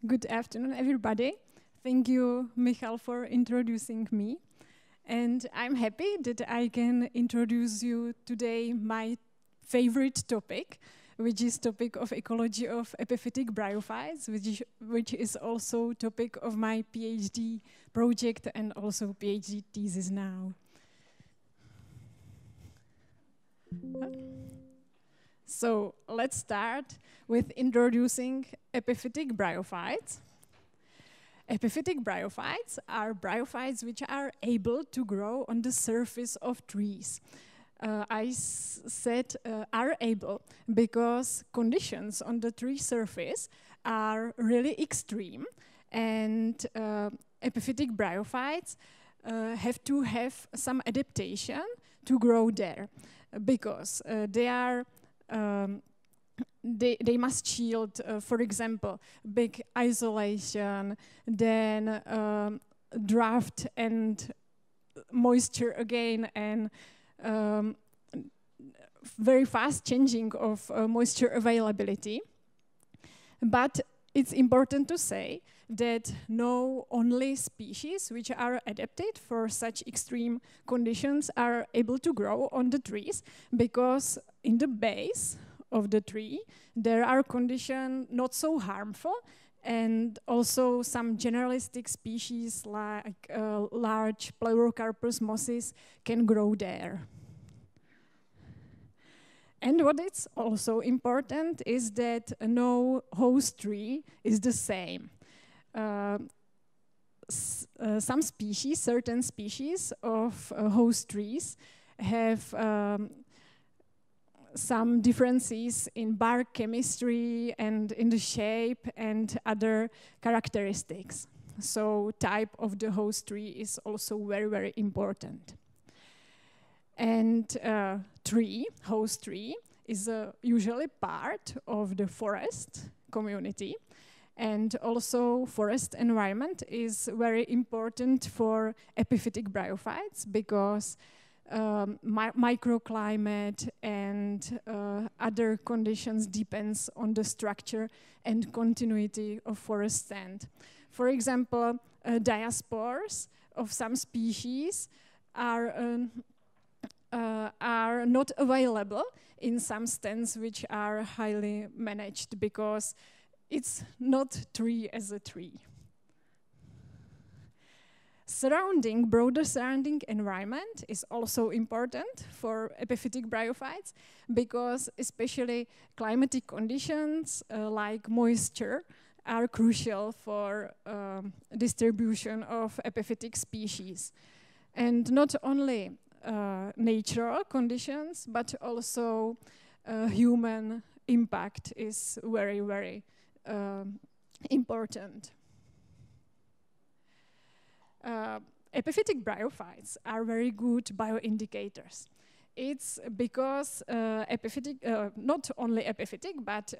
Good afternoon, everybody. Thank you, Michal, for introducing me. And I'm happy that I can introduce you today my favorite topic, which is topic of ecology of epiphytic bryophytes, which is also topic of my PhD project and also PhD thesis now. So let's start with introducing epiphytic bryophytes. Epiphytic bryophytes are bryophytes which are able to grow on the surface of trees. I said are able because conditions on the tree surface are really extreme, and epiphytic bryophytes have to have some adaptation to grow there, because they must shield, for example, big isolation, then drought and moisture again, and very fast changing of moisture availability. But it's important to say that no only species which are adapted for such extreme conditions are able to grow on the trees, because in the base of the tree there are conditions not so harmful, and also some generalistic species like large pleurocarpus mosses can grow there. And what is also important is that no host tree is the same. Some species, certain species of host trees have some differences in bark chemistry and in the shape and other characteristics. So type of the host tree is also very, very important. And host tree is usually part of the forest community. And also forest environment is very important for epiphytic bryophytes, because microclimate and other conditions depends on the structure and continuity of forest stand. For example, diaspores of some species are not available in some stands which are highly managed, because it's not tree as a tree. Broader surrounding environment is also important for epiphytic bryophytes, because especially climatic conditions like moisture are crucial for distribution of epiphytic species. And not only natural conditions, but also human impact is very, very important. Epiphytic bryophytes are very good bioindicators. It's because not only epiphytic, but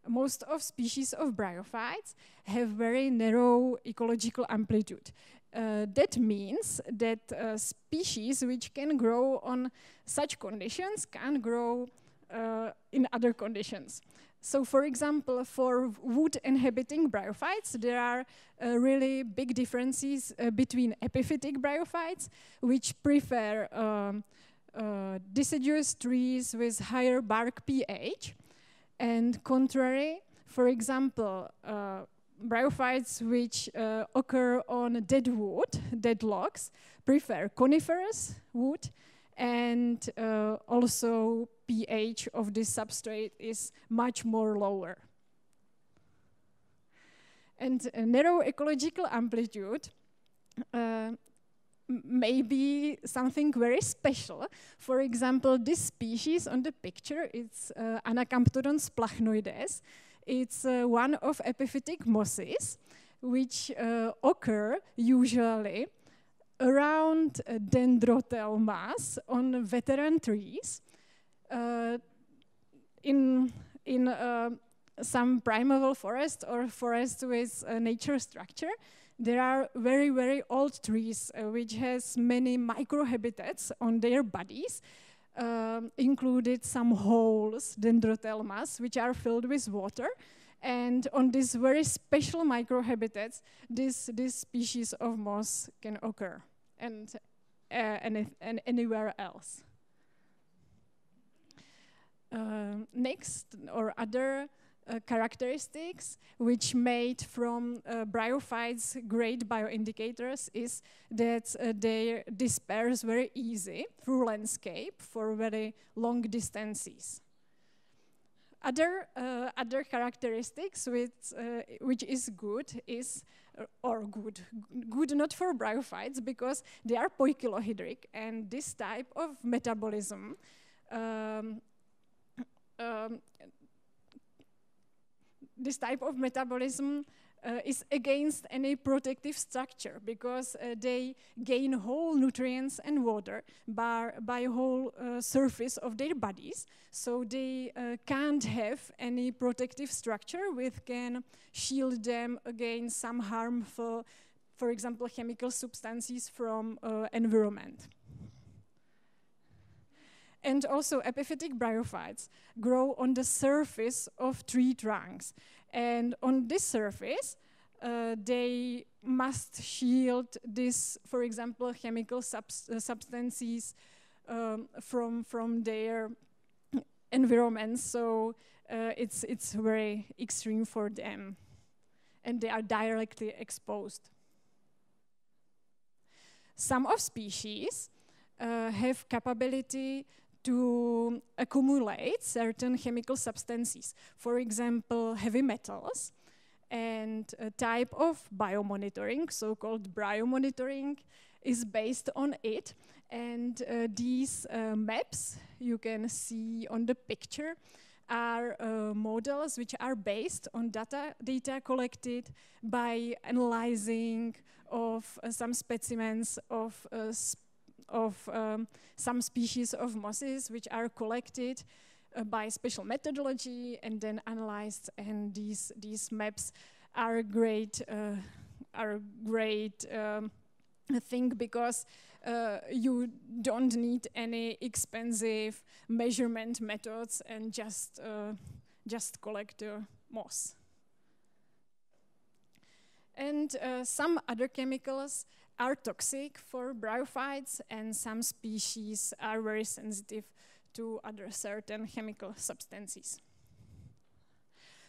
most of species of bryophytes have very narrow ecological amplitude. That means that species which can grow on such conditions can grow in other conditions. So, for example, for wood-inhabiting bryophytes, there are really big differences between epiphytic bryophytes, which prefer deciduous trees with higher bark pH, and contrary, for example, bryophytes which occur on dead wood, dead logs, prefer coniferous wood, and also pH of this substrate is much more lower. And a narrow ecological amplitude may be something very special. For example, this species on the picture, it's Anacamptodon splachnoides. It's one of epiphytic mosses, which occur usually around dendrothel mass on veteran trees. In some primeval forest or forest with nature structure, there are very, very old trees which has many microhabitats on their bodies, included some holes, dendrothel mass, which are filled with water, And on these very special microhabitats, this species of moss can occur, and anywhere else. Next, or other characteristics which made from bryophytes great bioindicators is that they disperse very easy through landscape for very long distances. Other characteristics which is good is, good not for bryophytes because they are poikilohydric, and this type of metabolism is against any protective structure because they gain whole nutrients and water by whole surface of their bodies. So they can't have any protective structure which can shield them against some harmful, for example, chemical substances from environment. And also epiphytic bryophytes grow on the surface of tree trunks. And on this surface, they must shield this, for example, chemical substances from their environment. So it's very extreme for them, and they are directly exposed. Some of species have capability to accumulate certain chemical substances, for example, heavy metals, and a type of biomonitoring, so-called biomonitoring, is based on it. And these maps you can see on the picture are models which are based on data collected by analyzing of some specimens of some species of mosses which are collected by special methodology and then analyzed, and these maps are a great thing because you don't need any expensive measurement methods and just collect moss. And some other chemicals are toxic for bryophytes, and some species are very sensitive to other certain chemical substances.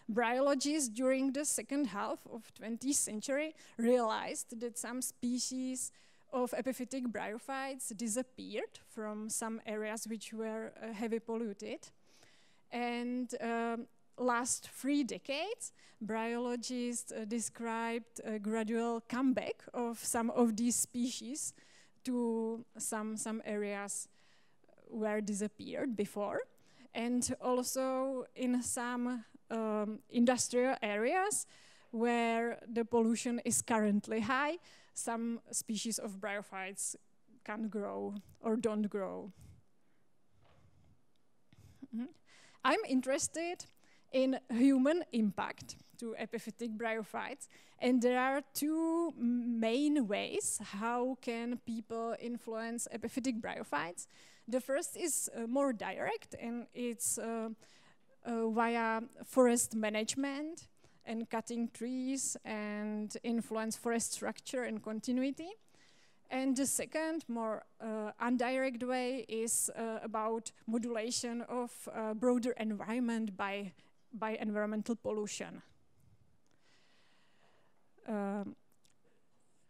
Bryologists during the second half of 20th century realized that some species of epiphytic bryophytes disappeared from some areas which were heavily polluted. And last 3 decades, bryologists described a gradual comeback of some of these species to some areas where disappeared before. And also in some industrial areas where the pollution is currently high, some species of bryophytes can't grow or don't grow. I'm interested in human impact to epiphytic bryophytes, and there are 2 main ways how can people influence epiphytic bryophytes. The first is more direct, and it's via forest management and cutting trees and influence forest structure and continuity. And the second, more indirect way is about modulation of broader environment by environmental pollution.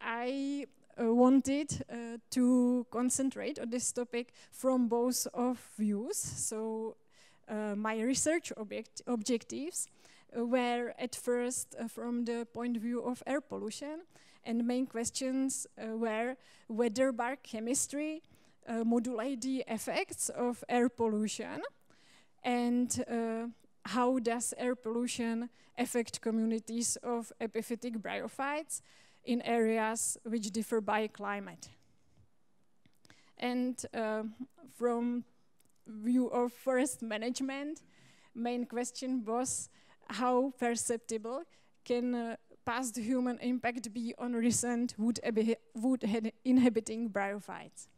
I wanted to concentrate on this topic from both of views. So my research objectives were at first from the point of view of air pollution, and the main questions were whether biochemistry modulate the effects of air pollution, and how does air pollution affect communities of epiphytic bryophytes in areas which differ by climate. And from view of forest management, main question was how perceptible can past human impact be on recent wood-inhabiting bryophytes.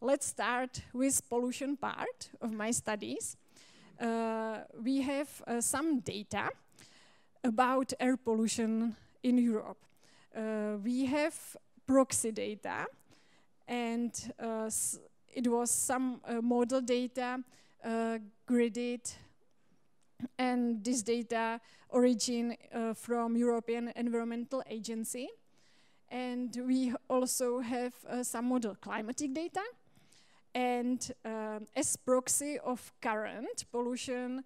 Let's start with pollution part of my studies. We have some data about air pollution in Europe. We have proxy data, and it was some model data gridded, and this data origin from European Environmental Agency. And we also have some model climatic data. And as proxy of current pollution,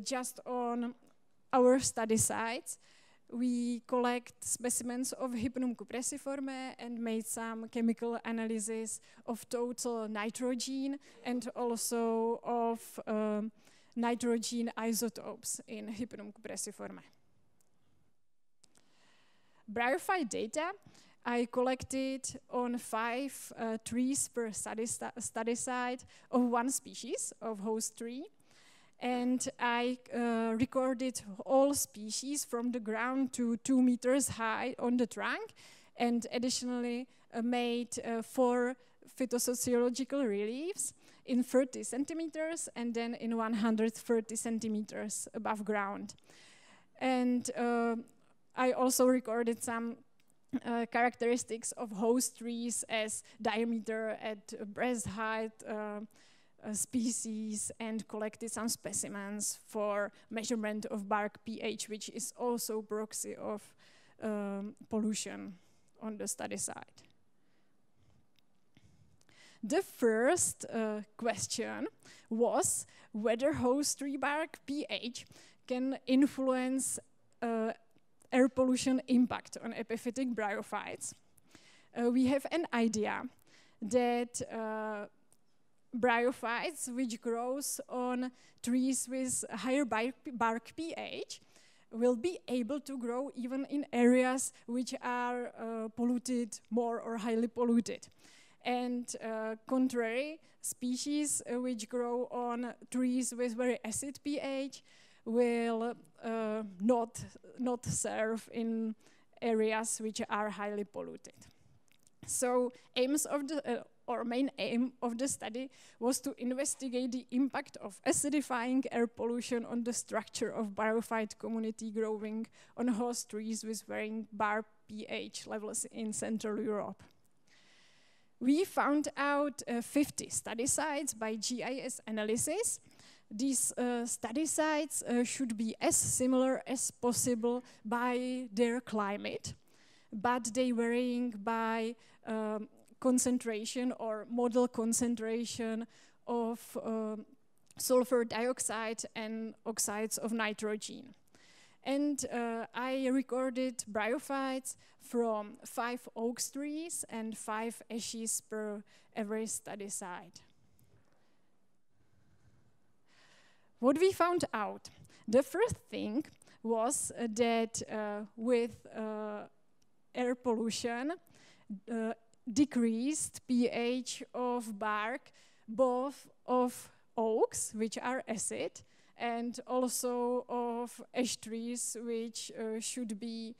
just on our study sites, we collect specimens of Hypnum cupressiforme and made some chemical analysis of total nitrogen and also of nitrogen isotopes in Hypnum cupressiforme. Bryophyte data I collected on 5 trees per study site of one species of host tree. And I recorded all species from the ground to 2 meters high on the trunk, and additionally made 4 phytosociological reliefs in 30 centimeters and then in 130 centimeters above ground. And I also recorded some characteristics of host trees as diameter at breast height, species, and collected some specimens for measurement of bark pH, which is also proxy of pollution on the study site. The first question was whether host tree bark pH can influence air pollution impact on epiphytic bryophytes. We have an idea that bryophytes which grows on trees with higher bark pH will be able to grow even in areas which are polluted more or highly polluted. And contrary, species which grow on trees with very acid pH will not serve in areas which are highly polluted. So aims of the or main aim of the study was to investigate the impact of acidifying air pollution on the structure of bryophyte community growing on host trees with varying bark pH levels in Central Europe. We found out 50 study sites by GIS analysis. These study sites should be as similar as possible by their climate, but they varying by concentration or model concentration of sulfur dioxide and oxides of nitrogen. And I recorded bryophytes from 5 oak trees and 5 ashes per every study site. What we found out, the first thing was that with air pollution, decreased pH of bark, both of oaks, which are acid, and also of ash trees, which should be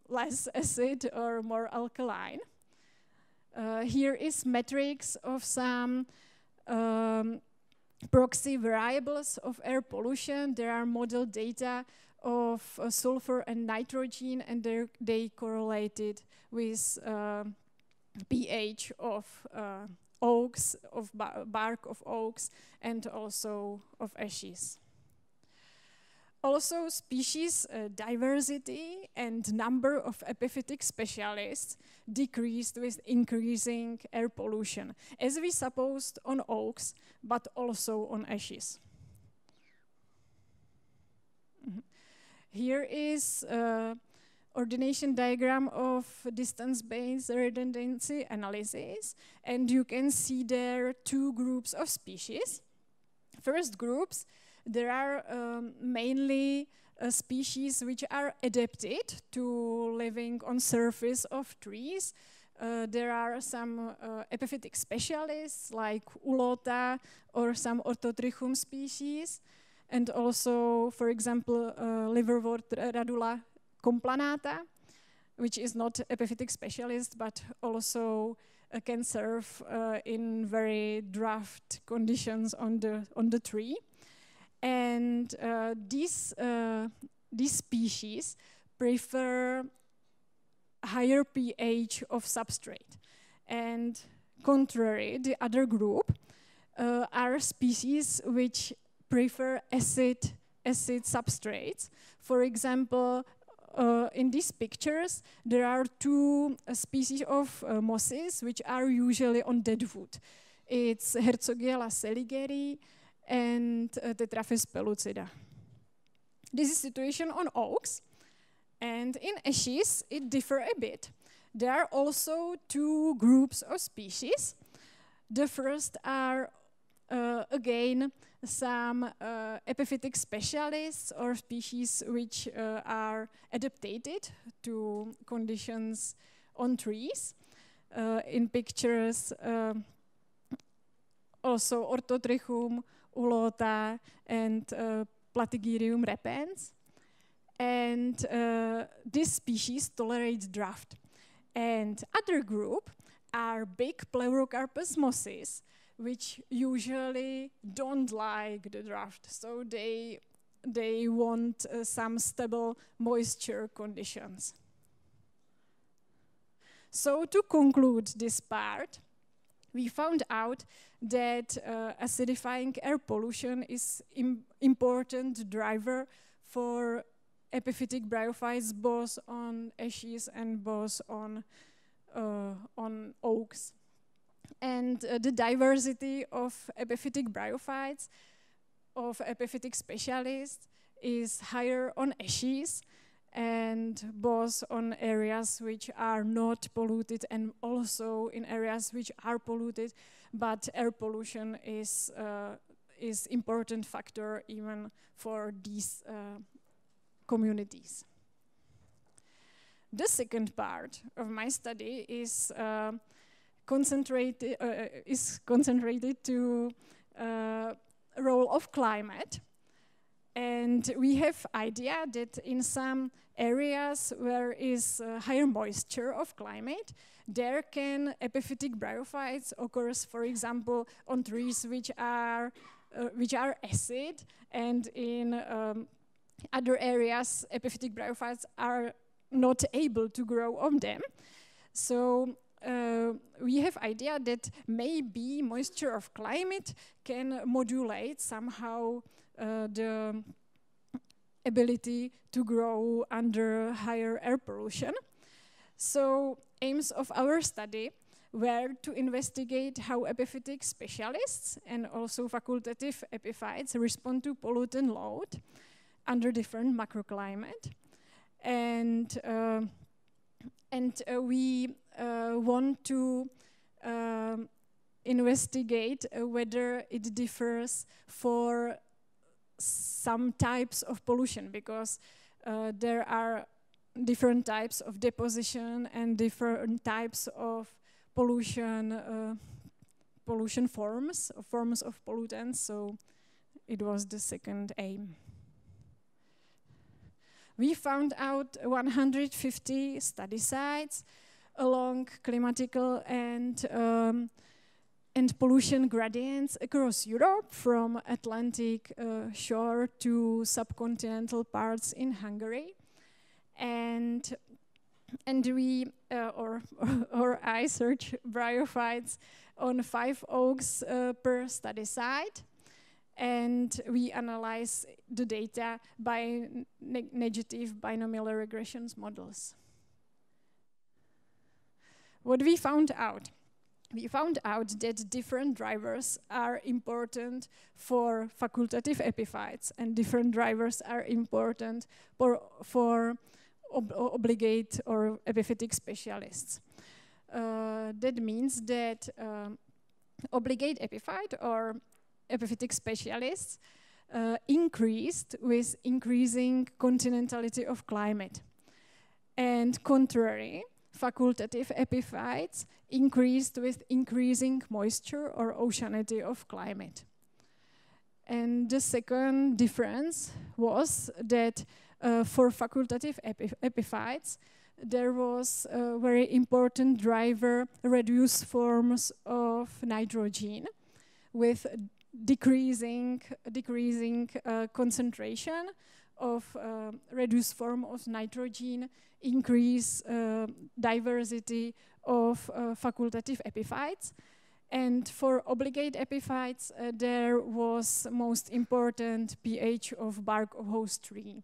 less acid or more alkaline. Here is matrix of some proxy variables of air pollution. There are model data of sulfur and nitrogen, and they correlated with pH of oaks, of bark of oaks, and also of ashes. Also, species diversity and number of epiphytic specialists decreased with increasing air pollution, as we supposed on oaks, but also on ashes. Here is ordination diagram of distance-based redundancy analysis, and you can see there 2 groups of species. First groups, there are mainly species which are adapted to living on surface of trees. There are some epiphytic specialists like Ulota or some Orthotrichum species, and also, for example, liverwort Radula complanata, which is not epiphytic specialist, but also can serve in very draft conditions on the tree. And these these species prefer higher pH of substrate. And contrary, the other group are species which prefer acid substrates. For example, in these pictures, there are two species of mosses which are usually on deadwood. It's Herzogiella seligeri and Tetraphis pellucida. This is the situation on oaks. And in ashes, it differs a bit. There are also two groups of species. The first are, again, some epiphytic specialists or species which are adapted to conditions on trees. In pictures, also Orthotrichum ulota and Platygyrium repens. And this species tolerates drought. And other group are big Pleurocarpus mosses, which usually don't like the drought. So they want some stable moisture conditions. So to conclude this part, we found out that acidifying air pollution is important driver for epiphytic bryophytes, both on ashes and both on oaks. And the diversity of epiphytic bryophytes, of epiphytic specialists, is higher on ashes and both on areas which are not polluted and also in areas which are polluted, but air pollution is important factor even for these communities. The second part of my study is concentrated to role of climate. And we have idea that in some areas where is higher moisture of climate, there can epiphytic bryophytes occurs, for example, on trees which are acid, and in other areas epiphytic bryophytes are not able to grow on them. So we have idea that maybe moisture of climate can modulate somehow the ability to grow under higher air pollution. So aims of our study were to investigate how epiphytic specialists and also facultative epiphytes respond to pollutant load under different macroclimate. And we want to investigate whether it differs for some types of pollution, because there are different types of deposition and different types of pollution forms of pollutants. So it was the second aim. We found out 150 study sites along climatical and pollution gradients across Europe, from Atlantic shore to subcontinental parts in Hungary, and we or I search bryophytes on 5 oaks per study site. And we analyze the data by negative binomial regressions models. What we found out? We found out that different drivers are important for facultative epiphytes, and different drivers are important for obligate or epiphytic specialists. That means that obligate epiphyte or epiphytic specialists increased with increasing continentality of climate. And contrary, facultative epiphytes increased with increasing moisture or oceanity of climate. And the second difference was that for facultative epiphytes, there was a very important driver, reduced forms of nitrogen with decreasing concentration of reduced form of nitrogen, increase diversity of facultative epiphytes. And for obligate epiphytes, there was most important pH of bark of host tree.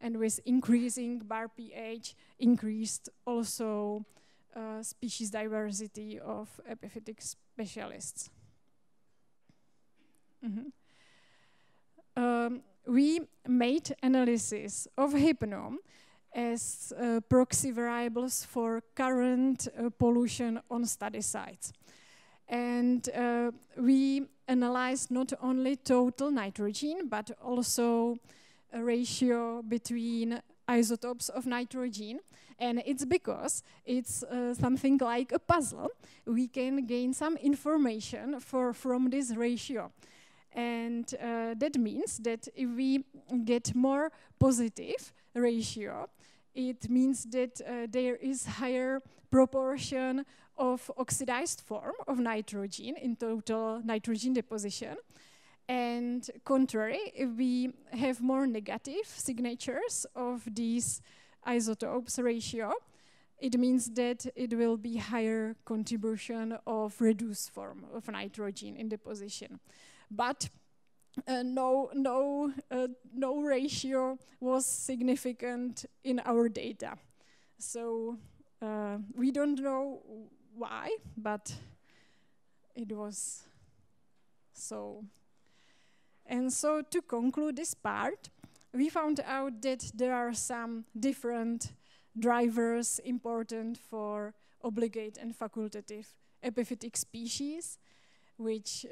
And with increasing bark pH, increased also species diversity of epiphytic specialists. We made analysis of hypnome as proxy variables for current pollution on study sites. And we analyzed not only total nitrogen, but also a ratio between isotopes of nitrogen. And it's because it's something like a puzzle. We can gain some information from this ratio. And that means that if we get more positive ratio, it means that there is higher proportion of oxidized form of nitrogen in total nitrogen deposition. And contrary, if we have more negative signatures of these isotopes ratio, it means that it will be higher contribution of reduced form of nitrogen in deposition. But no ratio was significant in our data. So we don't know why, but it was so. And so to conclude this part, we found out that there are some different drivers important for obligate and facultative epiphytic species, which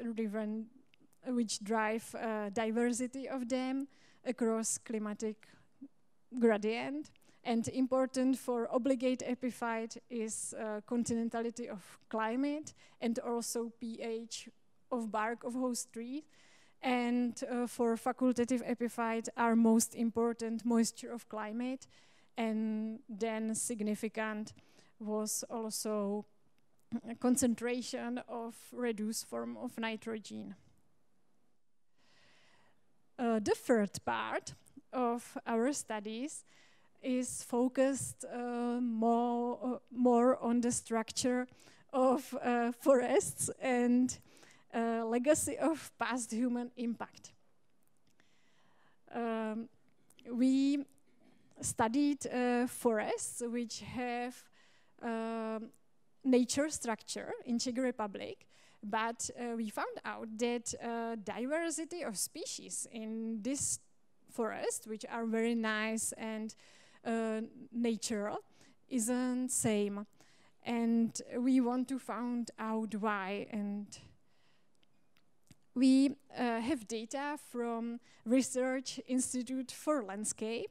drive diversity of them across climatic gradient. And important for obligate epiphyte is continentality of climate and also pH of bark of host tree. And for facultative epiphyte are most important moisture of climate. And then significant was also a concentration of reduced form of nitrogen. The third part of our studies is focused more on the structure of forests and legacy of past human impact. We studied forests which have nature structure in Czech Republic, but we found out that diversity of species in this forest, which are very nice and natural, isn't same. And we want to find out why. And we have data from Research Institute for Landscape,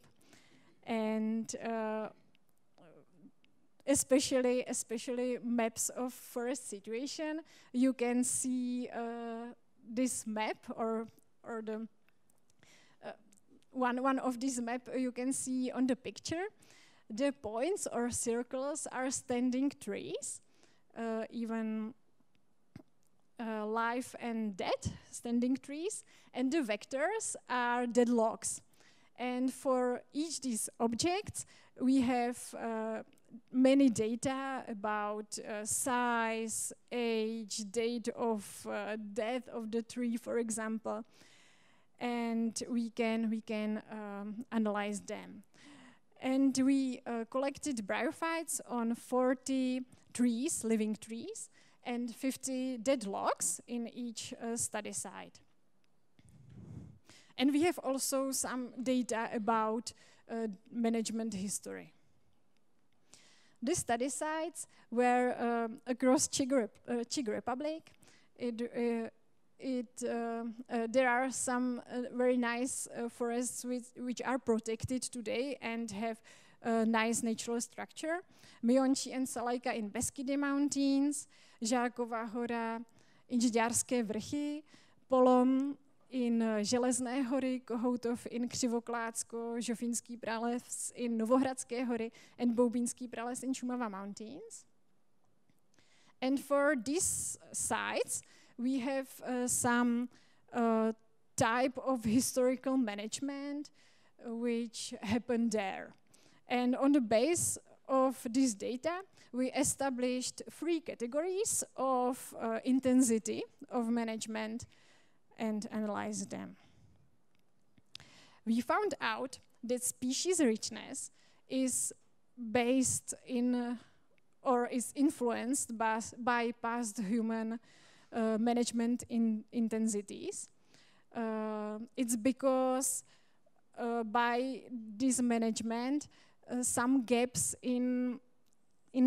and especially maps of forest situation. You can see this map or the one of these map you can see on the picture. The points or circles are standing trees, even live and dead standing trees, and the vectors are dead logs. And for each these objects, we have many data about size, age, date of death of the tree, for example, and we can analyze them. And we collected bryophytes on 40 trees, living trees, and 50 dead logs in each study site. And we have also some data about management history. These study sites were across Czech Republic. There are some very nice forests which are protected today and have a nice natural structure. Miončí and Salajka in Beskydy Mountains, Žáková hora, Inžďárské vrchy, Polom in Železné hory, Kohoutov in Křivoklátsko, Žofínský prales in Novohradské hory, and Boubínský prales in Šumava Mountains. And for these sites, we have some type of historical management which happen there. And on the base of this data, we established 3 categories of intensity of management and analyzed them. We found out that species richness is based in or is influenced by past human management intensities. It's because by this management, some gaps in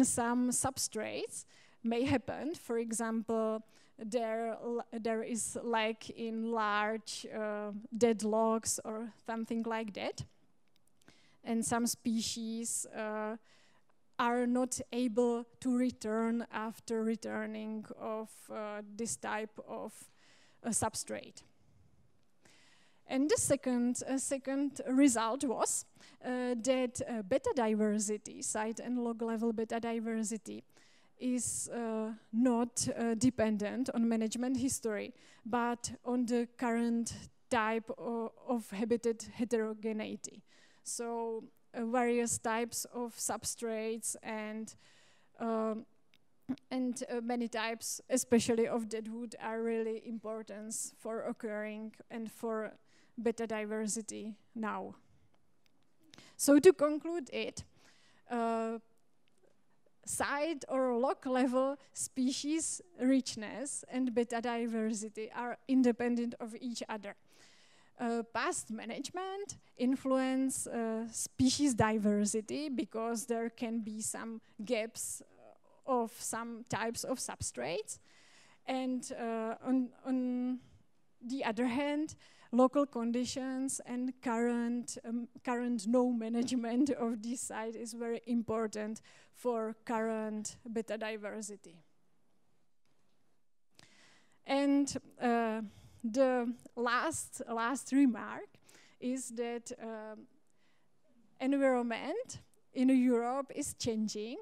some substrates may happen. For example, there is like in large deadlocks or something like that. And some species are not able to return after returning of this type of substrate. And the second result was that beta diversity, site and log level beta diversity, is not dependent on management history, but on the current type of habitat heterogeneity. So various types of substrates and many types, especially of deadwood, are really important for occurring and for beta diversity now. So to conclude it, site or log level species richness and beta diversity are independent of each other. Past management influence species diversity because there can be some gaps of some types of substrates. And on the other hand, local conditions and current no management of this site is very important for current beta diversity. And the last remark is that environment in Europe is changing,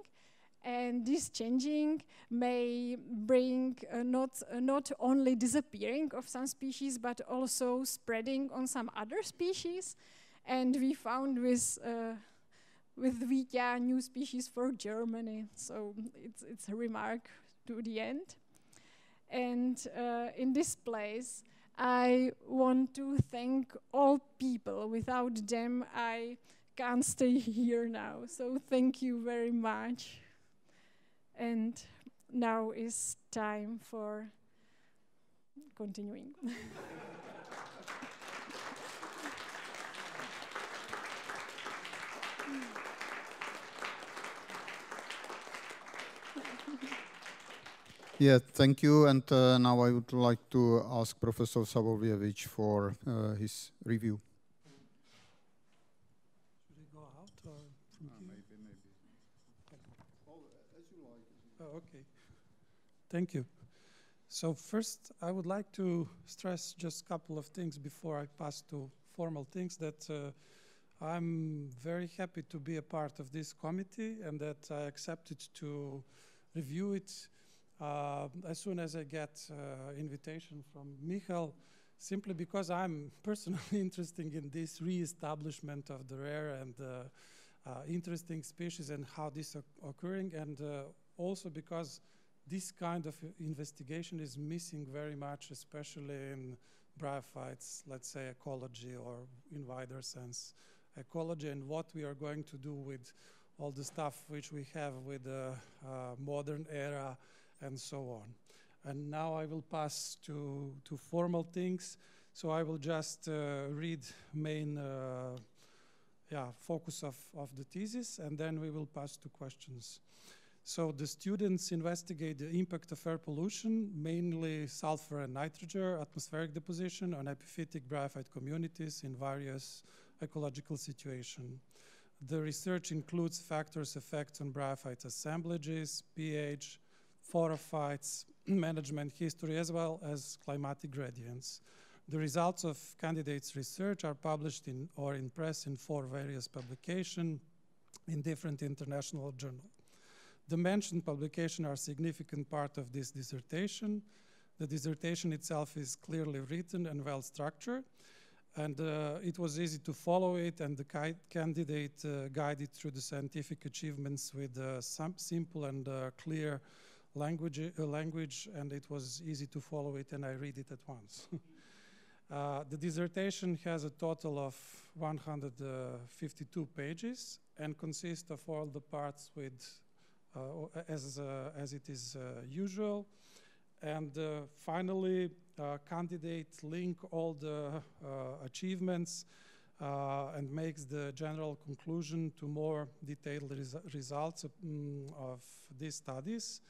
and this changing may bring not only disappearing of some species, but also spreading on some other species. And we found with Vítě new species for Germany, so it's a remark to the end. And in this place, I want to thank all people. Without them, I can't stay here now. So thank you very much. And now is time for continuing. Yeah, thank you. And now I would like to ask Professor Savoljevich for his review. Should I go out or from here? Maybe. Oh, as you like. Oh, okay. Thank you. So first, I would like to stress just a couple of things before I pass to formal things, that I'm very happy to be a part of this committee and that I accepted to review it as soon as I get invitation from Michal, simply because I'm personally interested in this re-establishment of the rare and interesting species and how this is occurring, and also because this kind of investigation is missing very much, especially in bryophytes, let's say ecology, or in wider sense ecology, and what we are going to do with all the stuff which we have with the modern era and so on. And now I will pass to formal things. So I will just read main focus of the thesis, and then we will pass to questions. So the students investigate the impact of air pollution, mainly sulfur and nitrogen atmospheric deposition, on epiphytic bryophyte communities in various ecological situations. The research includes factors effects on bryophyte assemblages, pH, phorophytes, management history, as well as climatic gradients. The results of candidates' research are published in press in 4 various publications in different international journals. The mentioned publications are a significant part of this dissertation. The dissertation itself is clearly written and well structured. And it was easy to follow it, and the candidate guided through the scientific achievements with some simple and clear language, and it was easy to follow it, and I read it at once. The dissertation has a total of 152 pages and consists of all the parts with, as it is usual. And finally, candidates link all the achievements and makes the general conclusion to more detailed results of these studies.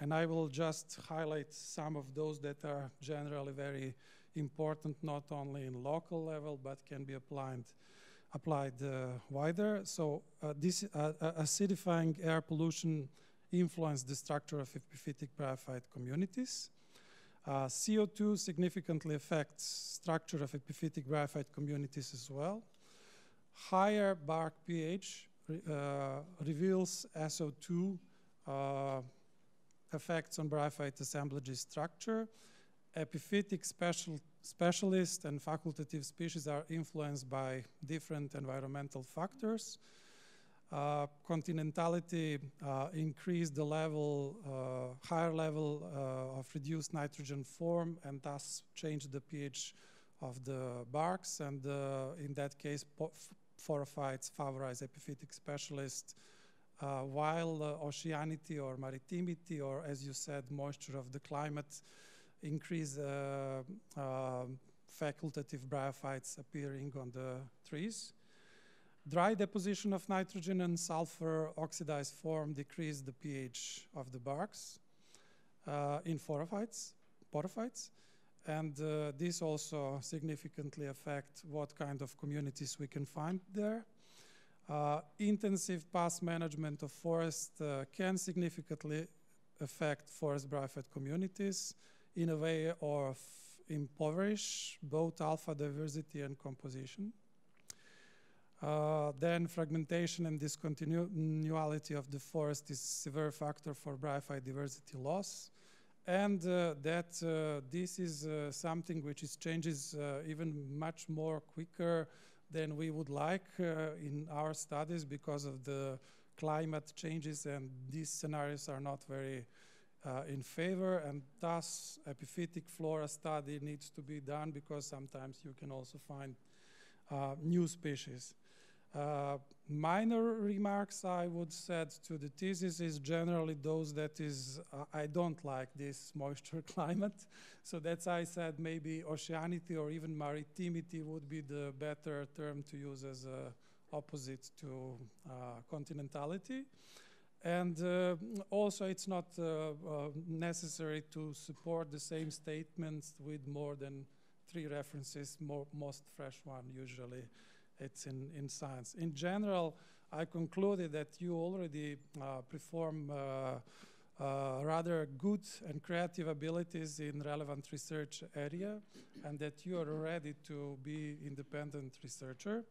And I will just highlight some of those that are generally very important, not only in local level, but can be applied wider. So this acidifying air pollution influenced the structure of epiphytic bryophyte communities. CO2 significantly affects structure of epiphytic bryophyte communities as well. Higher bark pH reveals SO2 effects on bryophyte assemblages structure. Epiphytic specialists and facultative species are influenced by different environmental factors. Continentality increased the level, higher level of reduced nitrogen form, and thus changed the pH of the barks. And in that case, phorophytes favorize epiphytic specialists, while oceanity or maritimity, or as you said, moisture of the climate, increase facultative bryophytes appearing on the trees. Dry deposition of nitrogen and sulfur oxidized form decrease the pH of the barks in phorophytes. And this also significantly affects what kind of communities we can find there. Intensive past management of forest can significantly affect forest bryophyte communities in a way of impoverish both alpha diversity and composition. Then fragmentation and discontinuity of the forest is a severe factor for bryophyte diversity loss. And this is something which changes even much more quicker than we would like in our studies because of the climate changes, and these scenarios are not very in favor, and thus epiphytic flora study needs to be done because sometimes you can also find new species. Minor remarks I would said to the thesis is generally those that is, I don't like this moisture climate. So that's I said maybe oceanity or even maritimity would be the better term to use as opposite to continentality. And also it's not necessary to support the same statements with more than 3 references, most fresh one usually. It's in science. In general, I concluded that you already perform rather good and creative abilities in relevant research area, and that you are ready to be independent researcher.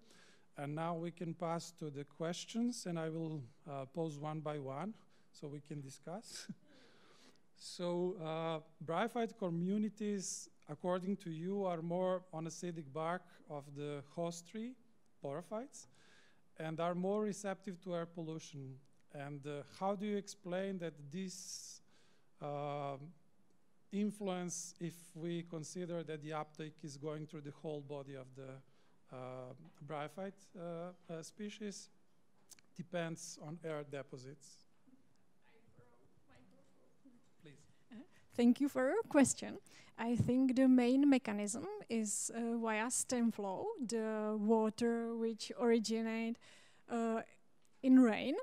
And now we can pass to the questions, and I will pose one by one so we can discuss. So bryophyte communities, according to you, are more on acidic bark of the host tree, phorophytes, and are more receptive to air pollution. And how do you explain that this influence, if we consider that the uptake is going through the whole body of the bryophyte species, depends on air deposits? Please. Thank you for your question. I think the main mechanism is via stem flow, the water which originate in rain,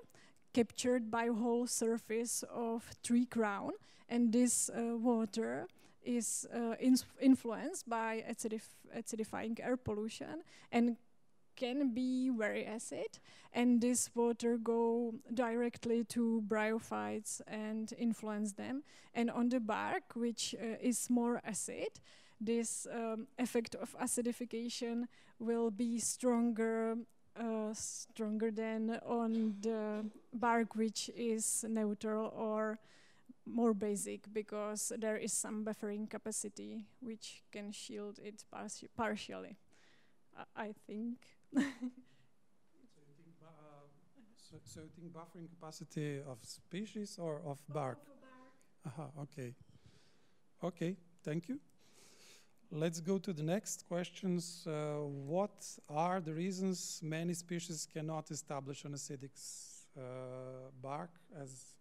captured by whole surface of tree crown, and this water is influenced by acidifying air pollution and can be very acid, and this water go directly to bryophytes and influence them. And on the bark, which is more acid, this effect of acidification will be stronger than on the bark which is neutral or more basic, because there is some buffering capacity which can shield it partially. I think. So you think buffering capacity of species or of bark? Okay. Okay, thank you. Let's go to the next questions. What are the reasons many species cannot establish an acidic bark as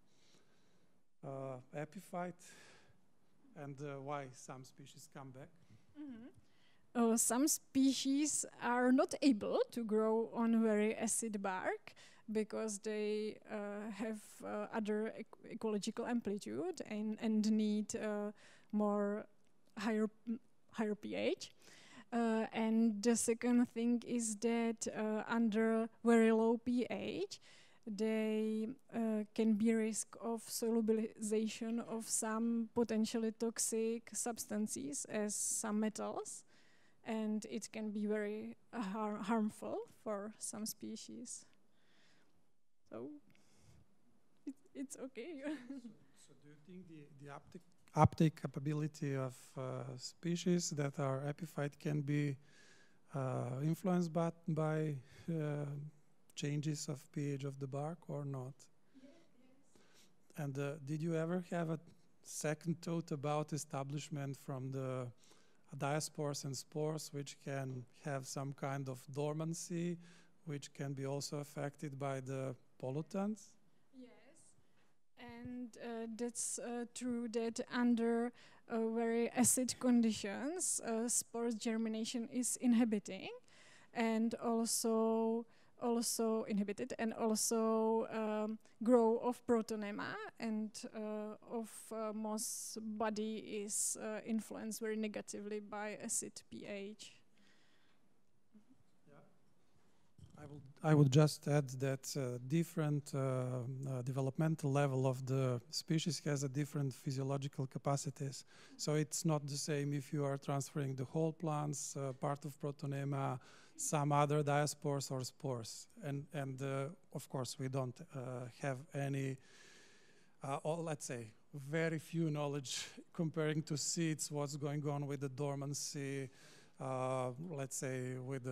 epiphyte, and why some species come back? Some species are not able to grow on very acid bark because they have other ecological amplitude and need more higher pH. And the second thing is that under very low pH, they can be risk of solubilization of some potentially toxic substances as some metals, and it can be very harmful for some species. So it's okay. So do you think the uptake capability of species that are epiphyte can be influenced by changes of pH of the bark or not? Yes. And did you ever have a second thought about establishment from the diaspores and spores, which can have some kind of dormancy, which can be also affected by the pollutants? Yes, and that's true that under very acid conditions, spore germination is inhibiting, and also inhibited, and also grow of protonema and of moss body is influenced very negatively by acid pH. I would just add that different developmental level of the species has a different physiological capacities. So it's not the same if you are transferring the whole plants, part of protonema, some other diaspores or spores. And of course, we don't have any, or let's say, very few knowledge comparing to seeds, what's going on with the dormancy, let's say, with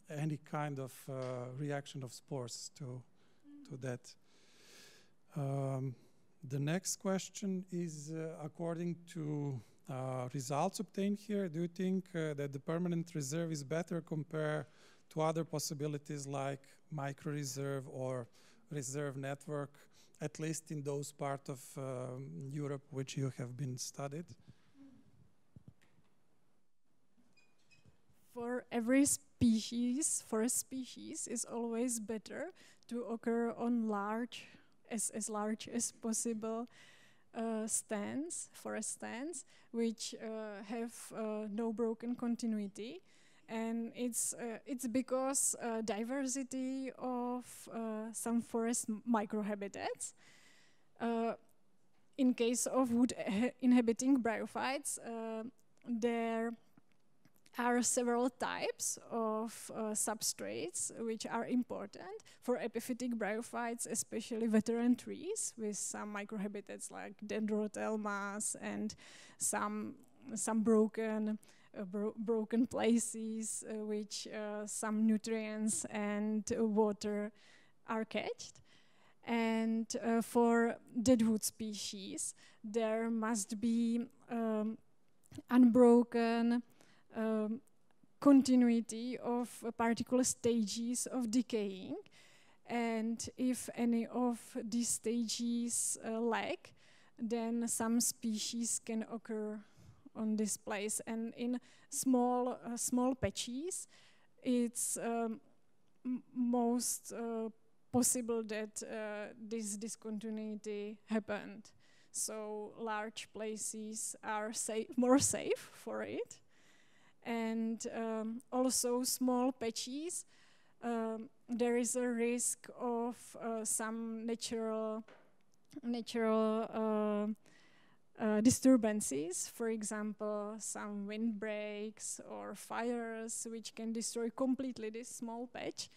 any kind of reaction of spores to that. The next question is, according to results obtained here, do you think that the permanent reserve is better compared to other possibilities like micro-reserve or reserve network, at least in those parts of Europe which you have been studied? For every species, forest species is always better to occur on as large as possible forest stands, which have no broken continuity, and it's because diversity of some forest microhabitats. In case of wood inhabiting bryophytes, there are several types of substrates which are important for epiphytic bryophytes, especially veteran trees with some microhabitats like dendrothelmas and some broken places which some nutrients and water are caught. And for deadwood species, there must be unbroken continuity of particular stages of decaying, and if any of these stages lack, then some species can occur on this place. And in small patches, it's most possible that this discontinuity happened. So large places are more safe for it. And also small patches, there is a risk of some natural disturbances, for example, some windbreaks or fires, which can destroy completely this small patch,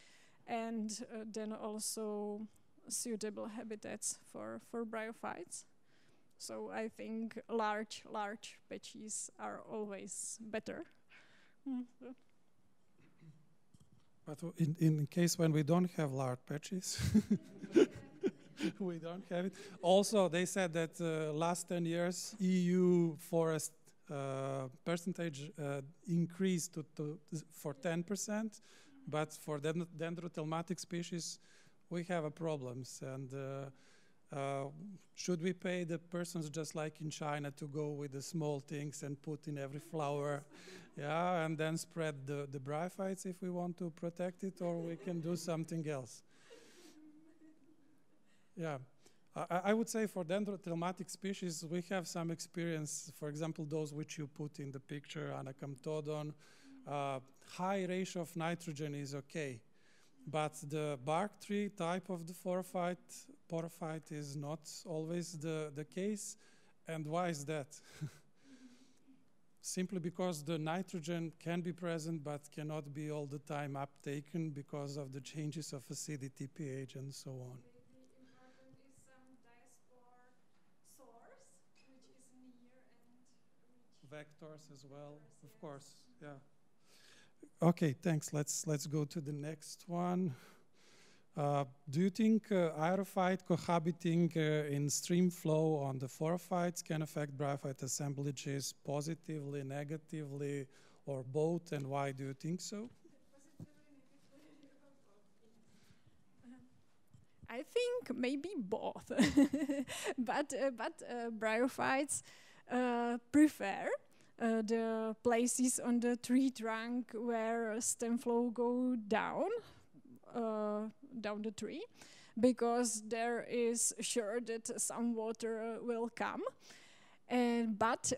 and then also suitable habitats for bryophytes. So I think large patches are always better. But in case when we don't have large patches, we don't have it. Also, they said that last 10 years, EU forest percentage increased for 10%, but for dendrothelmatic species, we have a problems. And should we pay the persons just like in China to go with the small things and put in every flower, yeah, and then spread the bryophytes if we want to protect it, or we can do something else? Yeah, I would say for dendrothelmatic species, we have some experience. For example, those which you put in the picture, Anacamptodon, high ratio of nitrogen is okay. But the bark tree type of the porphyte is not always the case. And why is that? Simply because the nitrogen can be present but cannot be all the time uptaken because of the changes of acidity, pH, and so on. Maybe important is some diaspore source, which is near and Vectors as well, of course, yeah. Okay, thanks. Let's go to the next one. Do you think aerophyte cohabiting in stream flow on the phorophytes can affect bryophyte assemblages positively, negatively, or both? And why do you think so? I think maybe both, but bryophytes prefer the places on the tree trunk where stem flow go down the tree, because there is sure that some water will come, but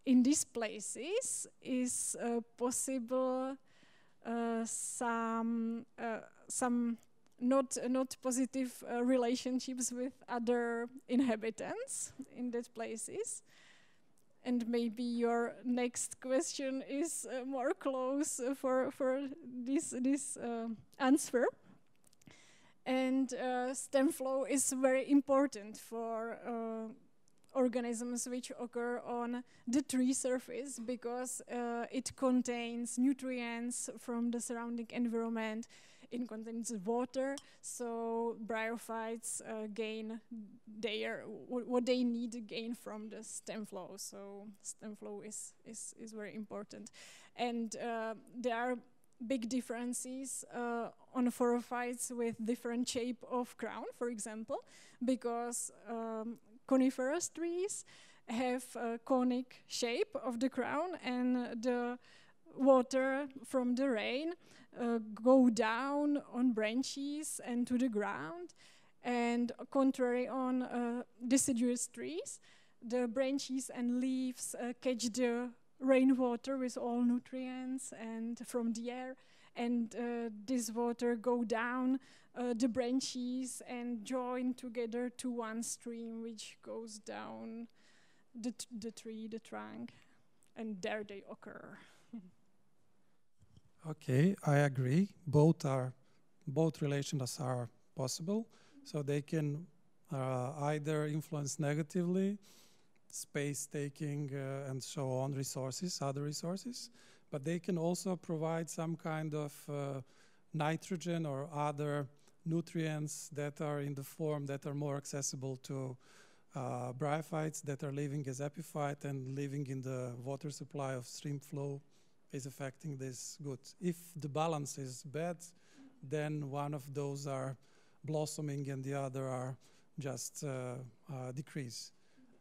in these places is possible some not positive relationships with other inhabitants in those places. And maybe your next question is more close for this answer. And stem flow is very important for organisms which occur on the tree surface, because it contains nutrients from the surrounding environment. It contains water, so bryophytes gain what they need to gain from the stem flow. So stem flow is very important, and there are big differences on phorophytes with different shape of crown, for example, because coniferous trees have a conic shape of the crown, and the water from the rain go down on branches and to the ground. And contrary on deciduous trees, the branches and leaves catch the rainwater with all nutrients and from the air, and this water go down the branches and join together to one stream which goes down the tree, the trunk, and there they occur. Okay, I agree. Both relations are possible. So they can either influence negatively, space taking and so on, other resources, but they can also provide some kind of nitrogen or other nutrients that are in the form that are more accessible to bryophytes that are living as epiphyte and living in the water supply of stream flow is affecting this good. If the balance is bad, then one of those are blossoming and the other are just decrease.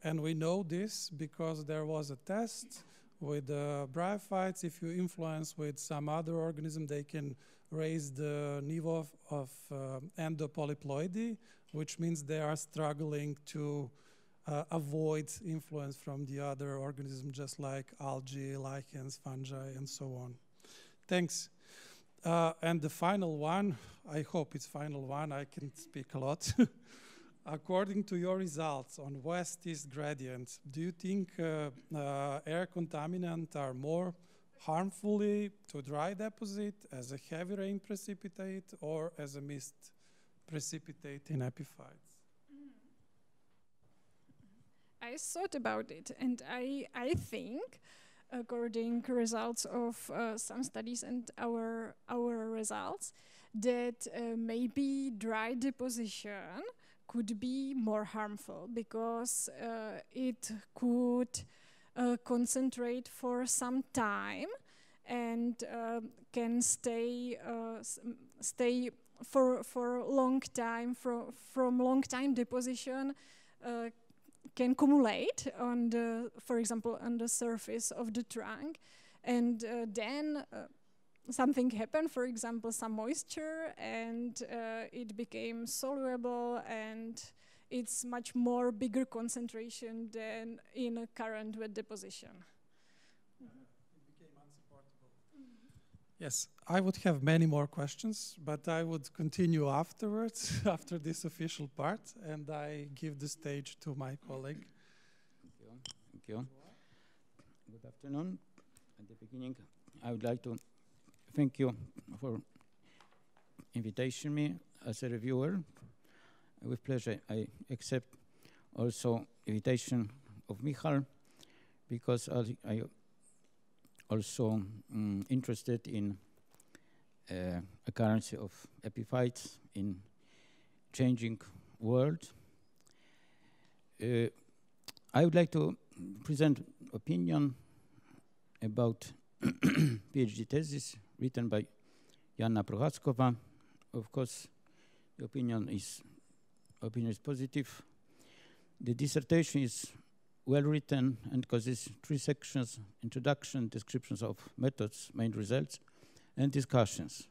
And we know this because there was a test with bryophytes. If you influence with some other organism, they can raise the level of endopolyploidy, which means they are struggling to avoid influence from the other organism, just like algae, lichens, fungi, and so on. Thanks. And the final one, I hope it's final one, I can speak a lot. According to your results on west-east gradient, do you think air contaminants are more harmfully to dry deposit as a heavy rain precipitate or as a mist precipitate in epiphytes? I thought about it, and I think according results of some studies and our results, that maybe dry deposition could be more harmful because it could concentrate for some time and can stay for a long time. From long time deposition can accumulate on the, for example, on the surface of the trunk, and then something happened, for example, some moisture, and it became soluble, and it's much more bigger concentration than in a current wet deposition. It became unsupportable. Yes, I would have many more questions, but I would continue afterwards, after this official part, and I give the stage to my colleague. Thank you. Thank you. Good afternoon. At the beginning, I would like to thank you for inviting me as a reviewer. With pleasure, I accept also invitation of Michal, because I also interested in occurrence of epiphytes in changing world. I would like to present opinion about PhD thesis written by Jana Procházková. Of course, the opinion is positive. The dissertation is well written and causes 3 sections: introduction, descriptions of methods, main results, and discussions.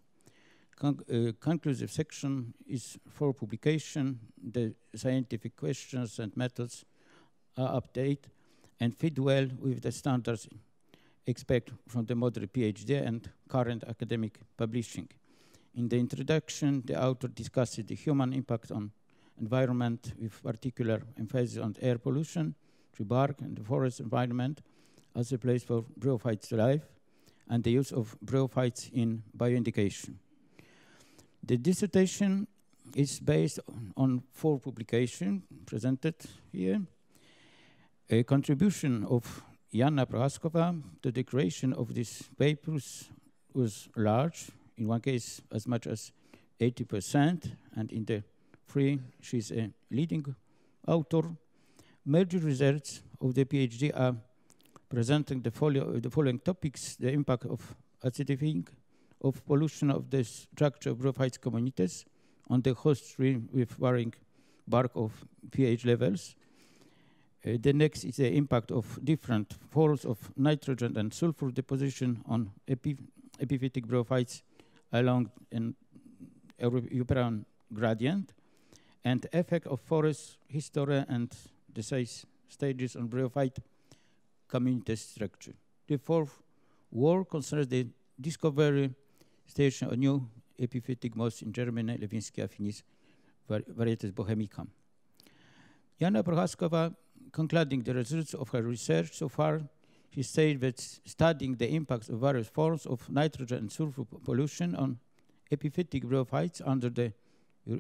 Conclusive section is for publication. The scientific questions and methods are updated and fit well with the standards expect from the modern PhD and current academic publishing. In the introduction, the author discusses the human impact on environment with particular emphasis on air pollution, tree bark, and the forest environment as a place for bryophytes to live, and the use of bryophytes in bioindication. The dissertation is based on 4 publications presented here. A contribution of Jana Procházková to the creation of these papers was large, in one case as much as 80%, and in the 3 she's a leading author. Major results of the PhD are presenting the following topics: the impact of acidifying of pollution of the structure of bryophytes communities on the host tree with varying bark of pH levels. The next is the impact of different forms of nitrogen and sulfur deposition on epiphytic bryophytes along an European gradient, and effect of forest history and the 6 stages on bryophyte community structure. The 4th work concerns the discovery station of new epiphytic moss in Germany, Lewinsky affinis varieties bohemicum. Jana Procházková, concluding the results of her research so far, she said that studying the impacts of various forms of nitrogen and sulfur pollution on epiphytic bryophytes under the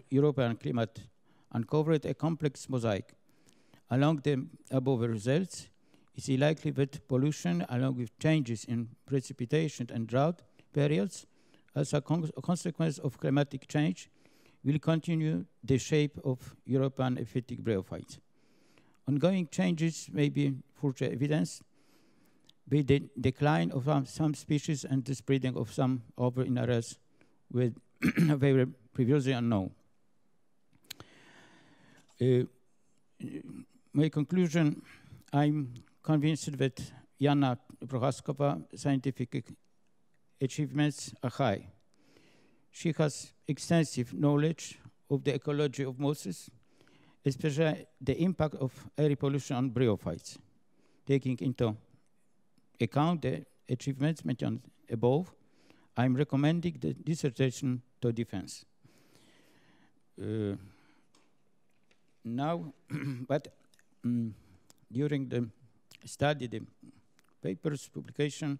European climate uncovered a complex mosaic. Along the above results, it is likely that pollution, along with changes in precipitation and drought periods, as a consequence of climatic change, will continue the shape of European epiphytic bryophytes. Ongoing changes may be further evidenced by the decline of some species and the spreading of some over in areas where they were previously unknown. My conclusion: I'm convinced that Jana Procházková scientific achievements are high. She has extensive knowledge of the ecology of mosses, especially the impact of air pollution on bryophytes. Taking into account the achievements mentioned above, I'm recommending the dissertation to defense. Now, but during the study, the papers publication,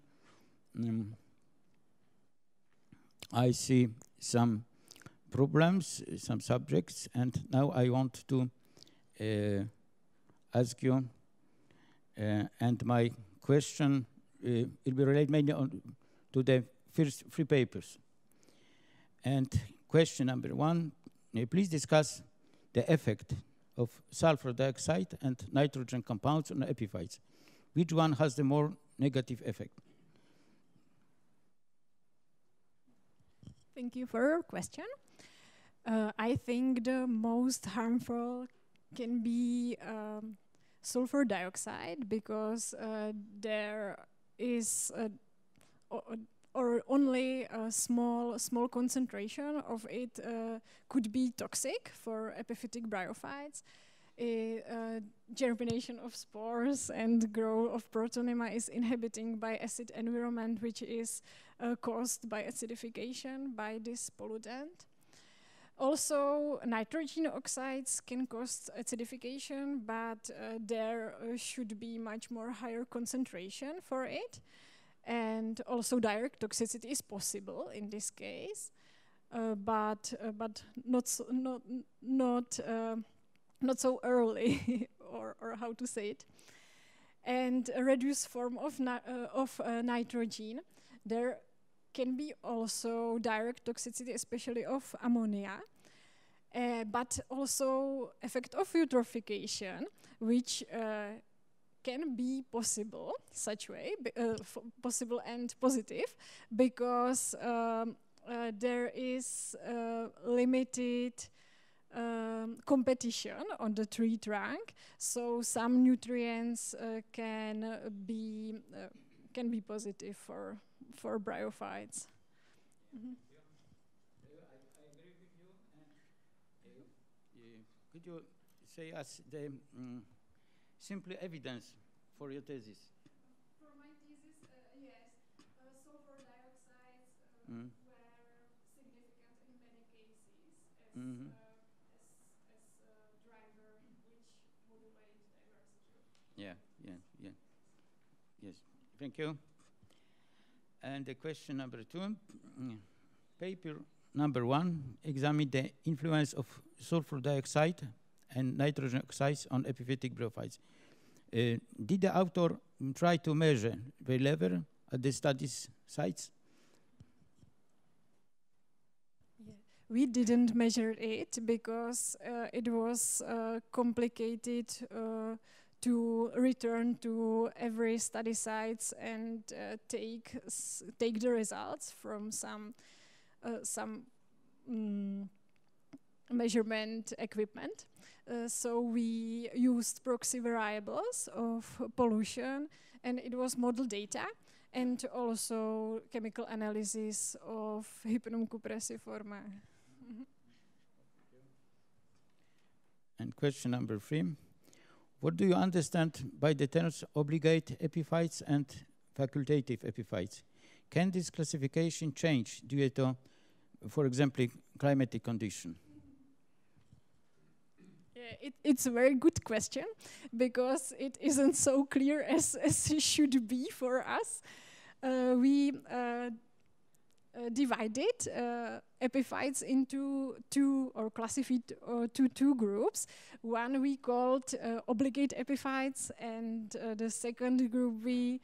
I see some problems, some subjects, and now I want to ask you, and my question it will be related mainly to the first 3 papers. And question number 1, please discuss the effect of sulfur dioxide and nitrogen compounds on epiphytes. Which one has the more negative effect? Thank you for your question. I think the most harmful can be sulfur dioxide, because there is or only a small concentration of it could be toxic for epiphytic bryophytes. Germination of spores and growth of protonema is inhibiting by acid environment, which is caused by acidification by this pollutant. Also, nitrogen oxides can cause acidification, but there should be much more higher concentration for it. And also direct toxicity is possible in this case, but not so early, or how to say it. And a reduced form of nitrogen. There can be also direct toxicity, especially of ammonia, but also effect of eutrophication, which can be possible, such way, possible and positive, because there is limited competition on the tree trunk, so some nutrients can be positive for bryophytes. Mm-hmm. I agree with you. And could you say us the simple evidence for your thesis? For my thesis, yes, sulfur dioxides were significant in many cases as driver which modulate diversity. Yeah. Yes, thank you. And the question number 2, paper number 1 examined the influence of sulfur dioxide and nitrogen oxides on epiphytic bryophytes. Did the author try to measure the level at the study's sites? Yeah. We didn't measure it because it was complicated to return to every study sites and take the results from some measurement equipment. So we used proxy variables of pollution, and it was model data, and also chemical analysis of Hypnum cupressiforme. And question number 3. What do you understand by the terms obligate epiphytes and facultative epiphytes? Can this classification change due to, for example, climatic condition? Yeah, it's a very good question, because it isn't so clear as it should be for us. We divided epiphytes into classified to 2 groups. One we called obligate epiphytes, and the second group we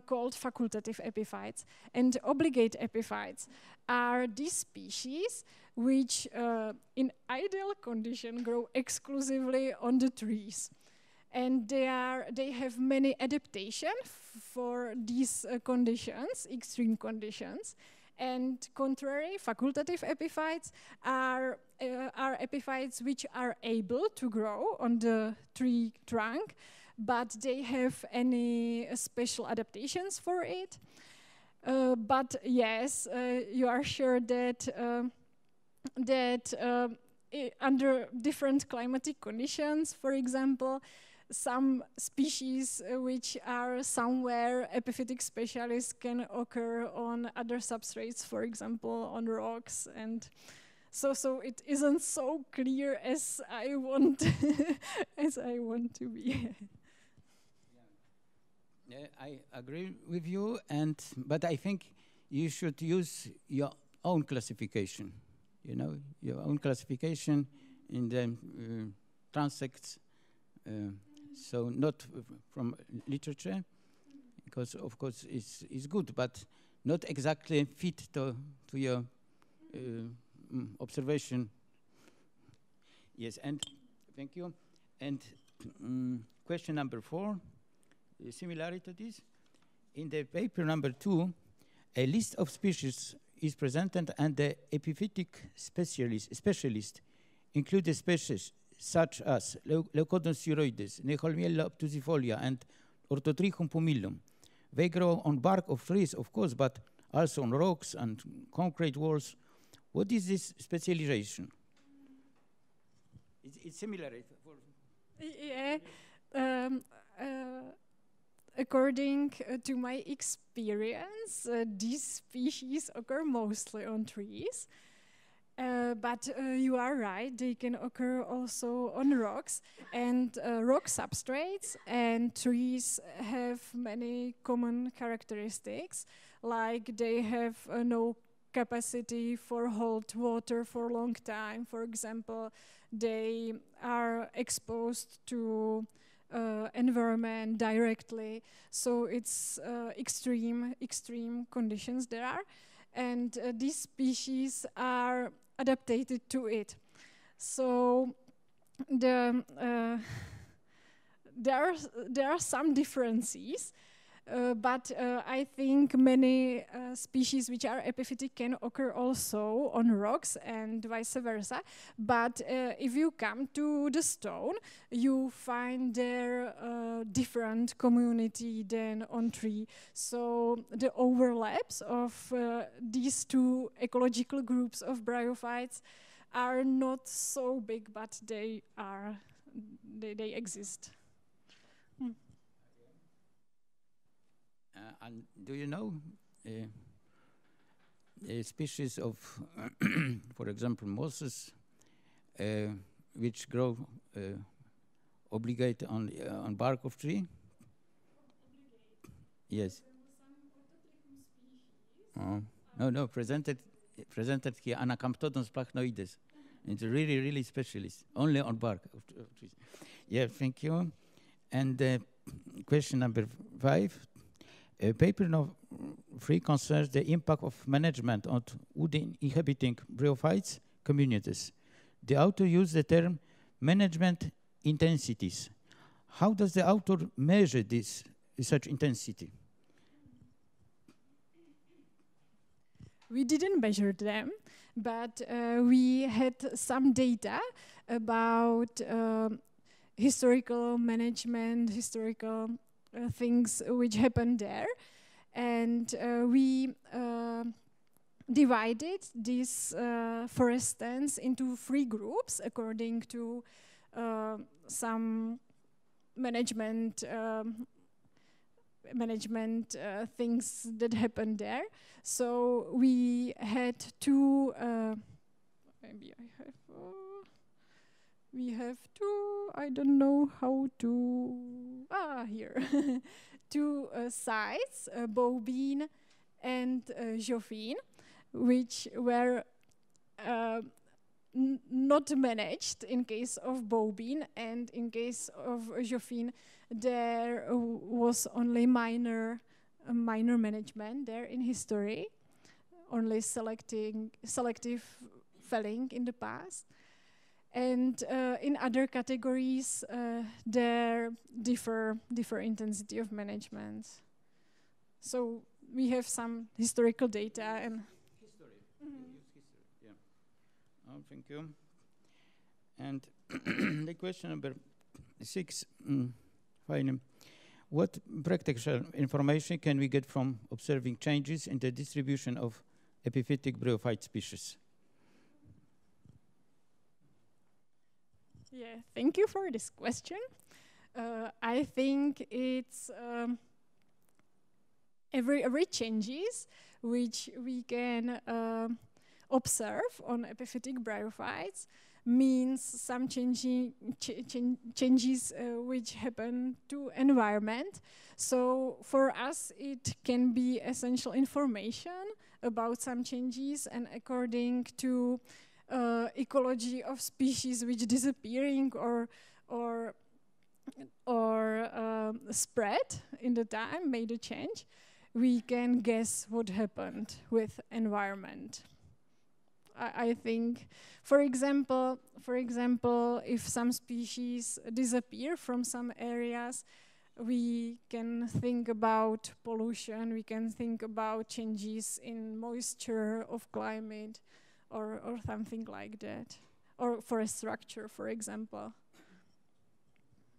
called facultative epiphytes. And obligate epiphytes are these species which in ideal condition grow exclusively on the trees. And they have many adaptations for these conditions, extreme conditions. And contrary, facultative epiphytes are epiphytes which are able to grow on the tree trunk, but they have any special adaptations for it. But yes, you are sure that under different climatic conditions, for example, some species which are somewhere epiphytic specialists can occur on other substrates, for example, on rocks, and so it isn't so clear as I want to be. Yeah, I agree with you, but I think you should use your own classification. You know, your own classification in the transects. So not from literature. because of course it's good, but not exactly fit to your observation. Yes, and thank you. And question number 4, similarly to this, in the paper number 2, a list of species is presented, and the epiphytic specialist include the species such as Leucodon spheroides, Neholmiella obtusifolia, and Orthotrichum pumilum. They grow on bark of trees, of course, but also on rocks and concrete walls. What is this specialization? It's similar. Yeah. According to my experience, these species occur mostly on trees. But you are right, they can occur also on rocks and rock substrates, and trees have many common characteristics, like they have no capacity for hold water for a long time. For example, they are exposed to environment directly, so it's extreme conditions there are, and these species are adapted to it. So there are some differences, but I think many species which are epiphytic can occur also on rocks and vice versa. But if you come to the stone, you find there different community than on tree. So the overlaps of these two ecological groups of bryophytes are not so big, but they exist. And do you know a species of, for example, mosses, which grow obligate on bark of tree? Yes. No, presented here, Anacamptodon splachnoides. It's really specialist, only on bark of trees. Yeah, thank you. And question number 5. Paper no. 3 concerns the impact of management on wood inhabiting bryophytes communities. The author used the term management intensities. How does the author measure such intensity? We didn't measure them, but we had some data about historical management, historical things which happened there, and we divided these forest stands into 3 groups according to some management things that happened there. So we had 2. Maybe I have. We have 2, I don't know how to, here, 2 sites, bovine and Jophine, which were not managed in case of bovine, and in case of Jophine, there was only minor management there in history, only selective felling in the past. And in other categories, there differ intensity of management. So we have some historical data and history. Yeah. Oh, thank you. And the question number 6, finally, what practical information can we get from observing changes in the distribution of epiphytic bryophyte species? Yeah, thank you for this question. I think it's every changes which we can observe on epiphytic bryophytes means some changes which happen to environment. So for us, it can be essential information about some changes, and according to ecology of species which disappearing or spread in the time, made a change, we can guess what happened with environment. I think, for example, if some species disappear from some areas, we can think about pollution, we can think about changes in moisture of climate, or something like that, or forest structure, for example.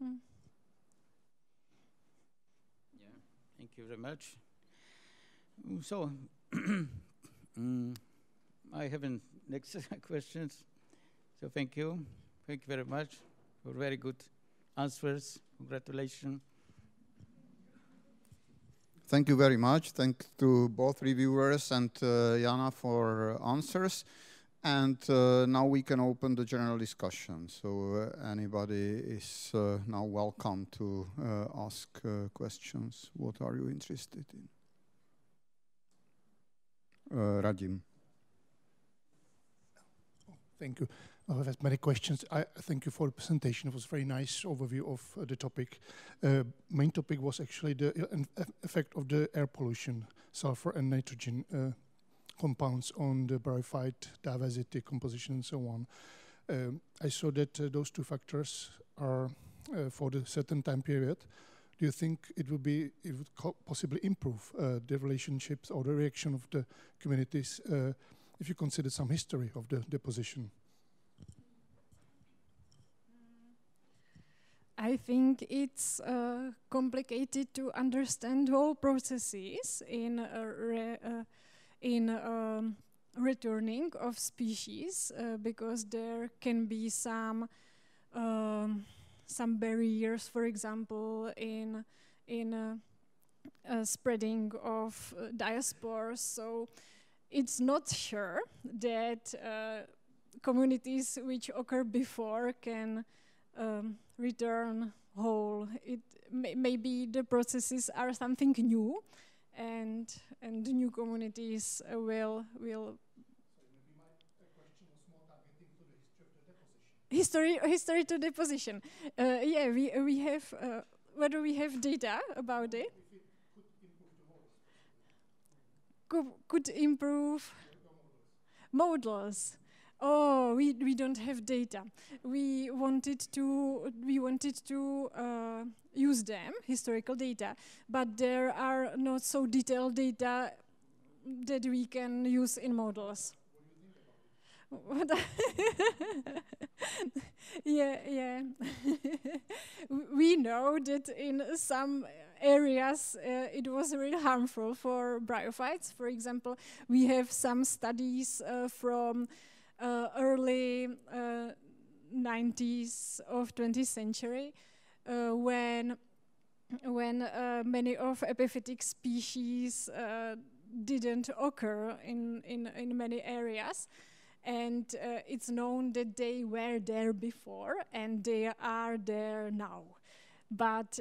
Yeah, thank you very much. So, I haven't next questions. So thank you very much for very good answers. Congratulations. Thank you very much. Thanks to both reviewers and Jana for answers. And now we can open the general discussion. So anybody is now welcome to ask questions. What are you interested in? Radim. Thank you. I've had many questions. I thank you for the presentation. It was a very nice overview of the topic. Main topic was actually the effect of the air pollution, sulfur and nitrogen compounds on the bryophyte diversity, composition, and so on. I saw that those two factors are for the certain time period. Do you think it would possibly improve the relationships or the reaction of the communities if you consider some history of the deposition? I think it's complicated to understand all processes in returning of species because there can be some barriers, for example, in spreading of diaspores. So it's not sure that communities which occurred before can return whole. Maybe the processes are something new, and the new communities will. So maybe my question was more targeting to the history of the deposition. History to deposition. Yeah, we have. Whether we have data about it? Could improve models. Oh, we don't have data. We wanted to use them, historical data, but there are not so detailed data that we can use in models. What do you think about it? Yeah. We know that in some areas it was really harmful for bryophytes. For example, we have some studies from early 90s of 20th century when many of epiphytic species didn't occur in many areas, and it's known that they were there before and they are there now. But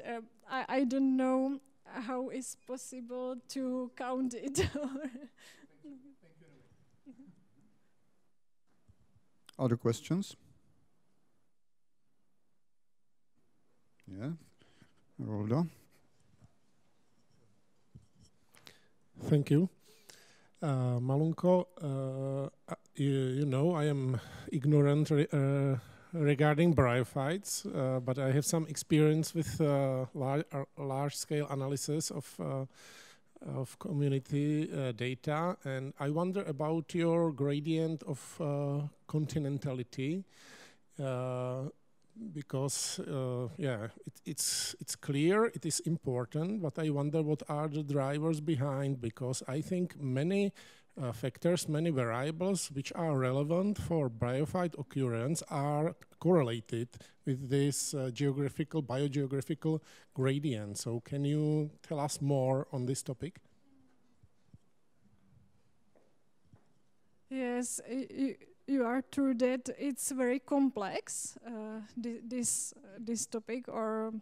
I don't know how it's possible to count it. Thank you. Other questions? Yeah, Rolda. Thank you. Malunko, you know I am ignorant regarding bryophytes, but I have some experience with large-scale analysis of community data, and I wonder about your gradient of continentality, because it's clear, it is important, but I wonder what are the drivers behind, because I think many factors, many variables which are relevant for bryophyte occurrence are correlated with this biogeographical gradient. So can you tell us more on this topic? Yes, you are true that it's very complex, this topic, or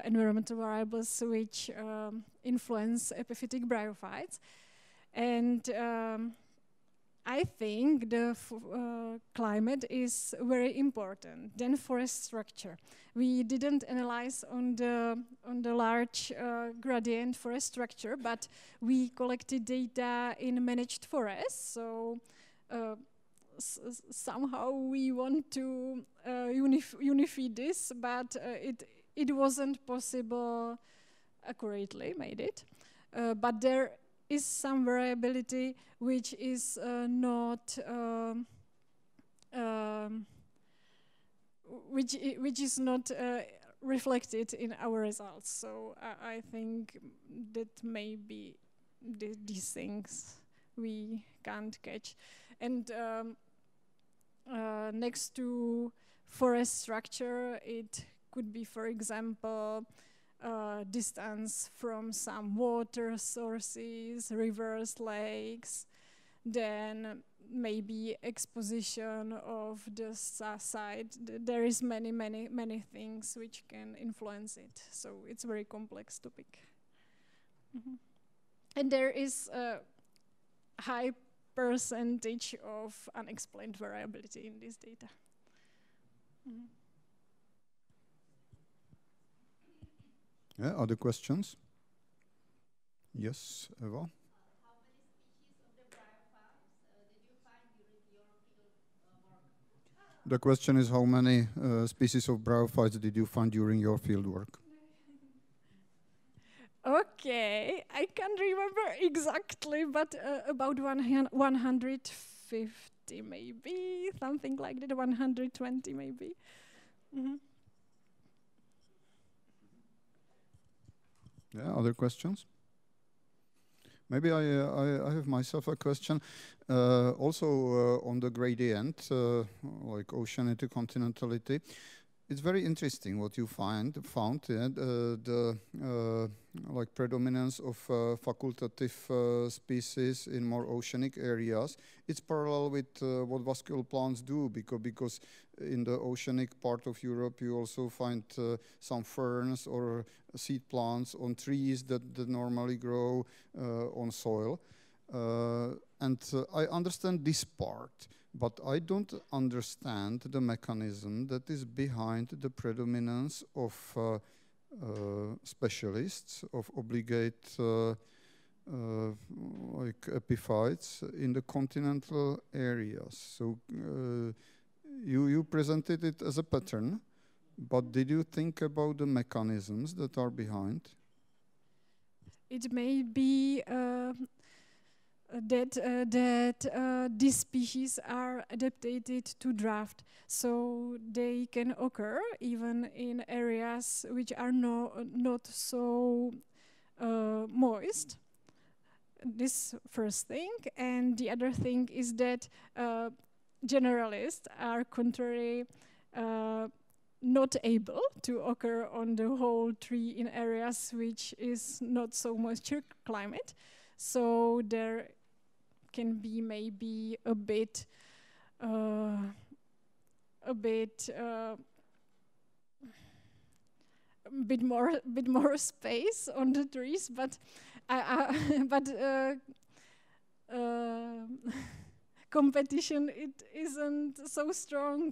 environmental variables which influence epiphytic bryophytes. And I think the climate is very important. Then forest structure. We didn't analyze on the large gradient forest structure, but we collected data in managed forests. So somehow we want to unify this, but it wasn't possible accurately made it. But there is some variability which is not which is not reflected in our results. So I think that maybe these things we can't catch. And next to forest structure, it could be, for example, distance from some water sources, rivers, lakes, then maybe exposition of the site. There is many things which can influence it. So it's a very complex topic. And there is a high percentage of unexplained variability in this data. Yeah, other questions? Yes, Eva? How many species of the bryophytes did you find during your field work? The question is, how many species of bryophytes did you find during your field work? Okay, I can't remember exactly, but about 150 maybe, something like that, 120 maybe. Yeah, other questions? Maybe I have myself a question. Also on the gradient, like oceanity, continentality. It's very interesting what you found. Yeah, the like predominance of facultative species in more oceanic areas. It's parallel with what vascular plants do, because in the oceanic part of Europe you also find some ferns or seed plants on trees that normally grow on soil. And I understand this part. But I don't understand the mechanism that is behind the predominance of specialists, of obligate like epiphytes in the continental areas. So you presented it as a pattern, but did you think about the mechanisms that are behind? It may be that these species are adapted to drought, so they can occur even in areas which are not so moist. This first thing, and the other thing is that generalists are contrary not able to occur on the whole tree in areas which is not so moisture climate. So there can be maybe a bit more space on the trees, but competition it isn't so strong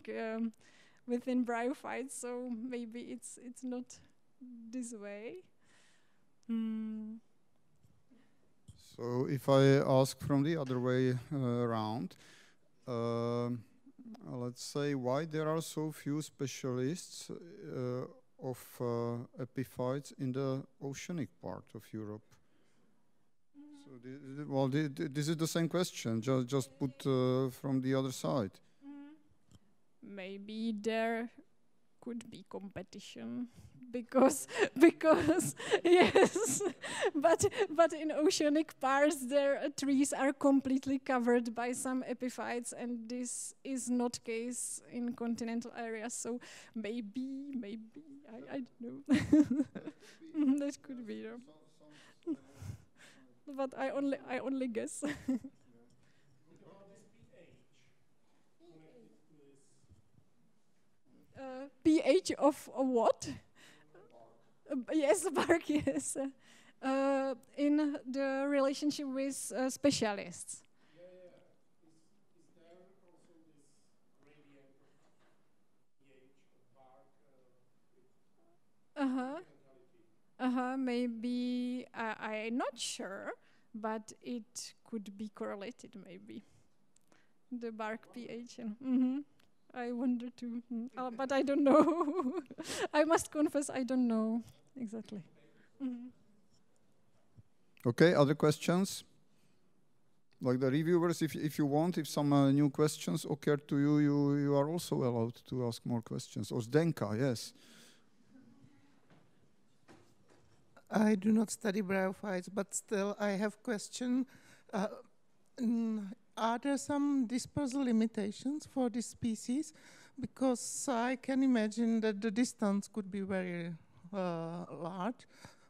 within bryophytes, so maybe it's not this way. So if I ask from the other way around, let's say why there are so few specialists of epiphytes in the oceanic part of Europe? So this is the same question, just put from the other side. Maybe there could be competition. Because yes, but in oceanic parts their trees are completely covered by some epiphytes, and this is not case in continental areas. So maybe I don't know. That could be. But I only guess. pH of what? Yes, bark, yes. In the relationship with specialists. Maybe I'm not sure, but it could be correlated. Maybe the bark pH. I wonder too, but I don't know. I must confess, I don't know exactly. Okay, other questions? Like the reviewers, if you want, if some new questions occur to you, you are also allowed to ask more questions. Or Zdenka, yes. I do not study bryophytes, but still I have question. Are there some dispersal limitations for this species? Because I can imagine that the distance could be very large,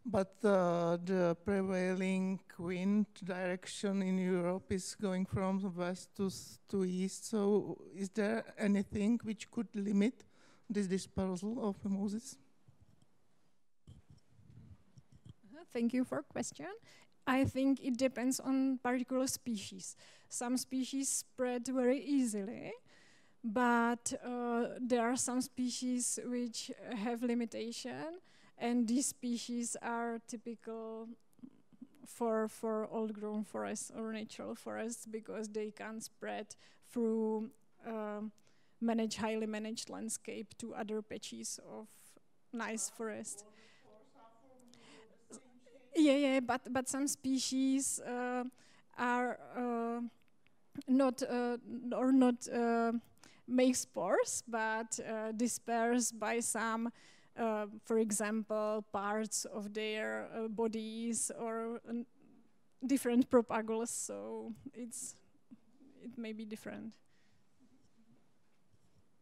but the prevailing wind direction in Europe is going from west to east. So is there anything which could limit this dispersal of mimosas? Thank you for question. I think it depends on particular species. Some species spread very easily, but there are some species which have limitation, and these species are typical for old-grown forests or natural forests because they can spread through highly managed landscape to other patches of nice forest. Yeah, but some species are not make spores, but dispersed by some, for example, parts of their bodies or different propagules. So it may be different.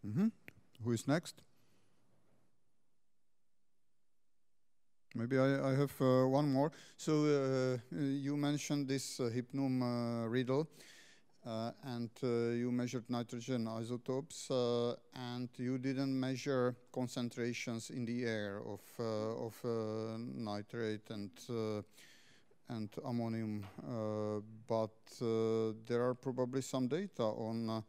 Who is next? Maybe I have one more. So you mentioned this hypnum riddle, and you measured nitrogen isotopes, and you didn't measure concentrations in the air of nitrate and ammonium, but there are probably some data on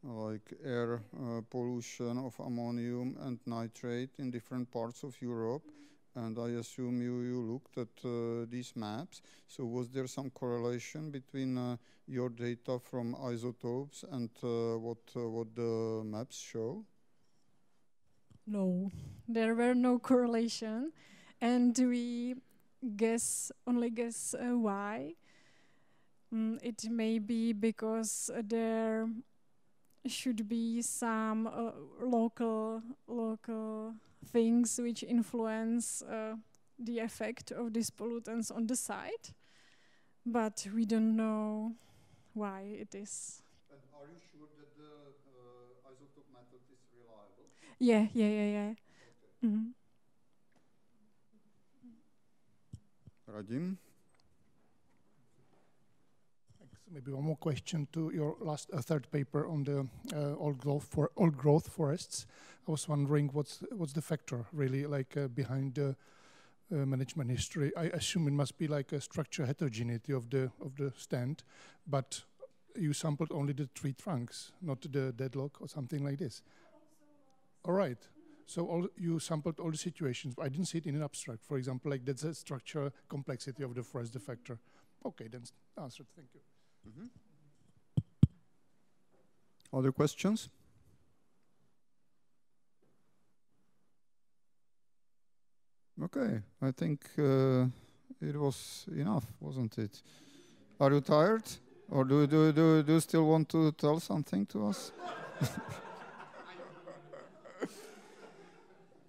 like air pollution of ammonium and nitrate in different parts of Europe. And I assume you looked at these maps. So was there some correlation between your data from isotopes and what the maps show? No, there were no correlation, and we only guess why. It may be because there should be some local things which influence the effect of these pollutants on the site, but we don't know why it is. And are you sure that the isotope method is reliable? Yeah. Okay. Radim? Maybe one more question to your last third paper on the old growth forests. I was wondering what's the factor really like behind the management history. I assume it must be like a structure heterogeneity of the stand, but you sampled only the tree trunks, not the deadlock or something like this. All right. So you sampled all the situations. I didn't see it in an abstract. For example, like that's a structure complexity of the forest, the factor. Okay, then answered. Thank you. Other questions? Okay, I think it was enough, wasn't it? Are you tired? Or do you still want to tell something to us?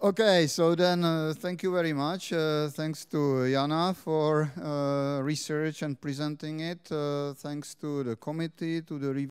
Okay, so then thank you very much. Thanks to Jana for research and presenting it. Thanks to the committee, to the